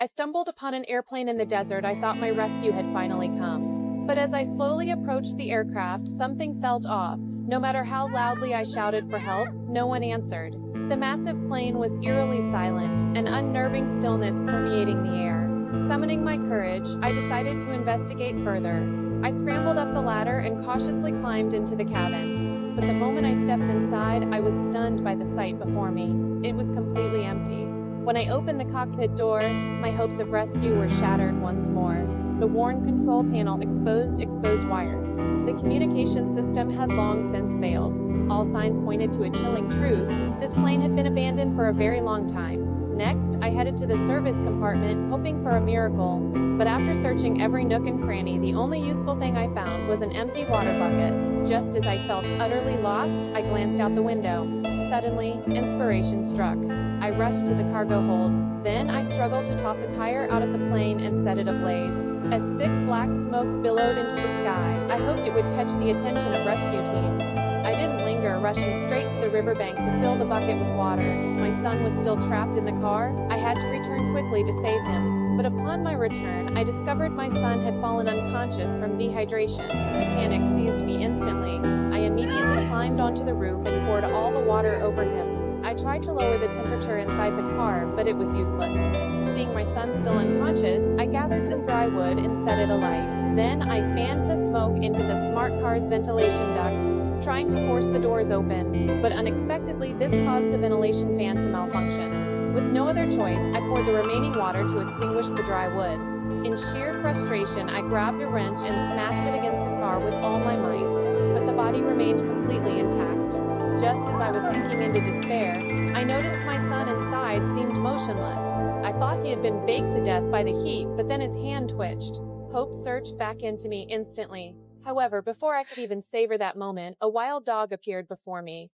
I stumbled upon an airplane in the desert. I thought my rescue had finally come. But as I slowly approached the aircraft, something felt off. No matter how loudly I shouted for help, no one answered. The massive plane was eerily silent, an unnerving stillness permeating the air. Summoning my courage, I decided to investigate further. I scrambled up the ladder and cautiously climbed into the cabin. But the moment I stepped inside, I was stunned by the sight before me. It was completely empty. When I opened the cockpit door, my hopes of rescue were shattered once more. The worn control panel exposed wires. The communication system had long since failed. All signs pointed to a chilling truth. This plane had been abandoned for a very long time. Next, I headed to the service compartment, hoping for a miracle. But after searching every nook and cranny, the only useful thing I found was an empty water bucket. Just as I felt utterly lost, I glanced out the window. Suddenly, inspiration struck. I rushed to the cargo hold. Then I struggled to toss a tire out of the plane and set it ablaze. As thick black smoke billowed into the sky, I hoped it would catch the attention of rescue teams. I didn't linger, rushing straight to the riverbank to fill the bucket with water. My son was still trapped in the car. I had to return quickly to save him. But upon my return, I discovered my son had fallen unconscious from dehydration. Panic seized me instantly. I immediately climbed onto the roof and poured all the water over him. I tried to lower the temperature inside the car, but it was useless. Seeing my son still unconscious, I gathered some dry wood and set it alight. Then I fanned the smoke into the smart car's ventilation ducts, trying to force the doors open. But unexpectedly, this caused the ventilation fan to malfunction. With no other choice, I poured the remaining water to extinguish the dry wood. In sheer frustration, I grabbed a wrench and smashed it against the car with all my might. But the body remained completely intact. Just as I was sinking into despair, I noticed my son inside seemed motionless. I thought he had been baked to death by the heat, but then his hand twitched. Hope surged back into me instantly. However, before I could even savor that moment, a wild dog appeared before me.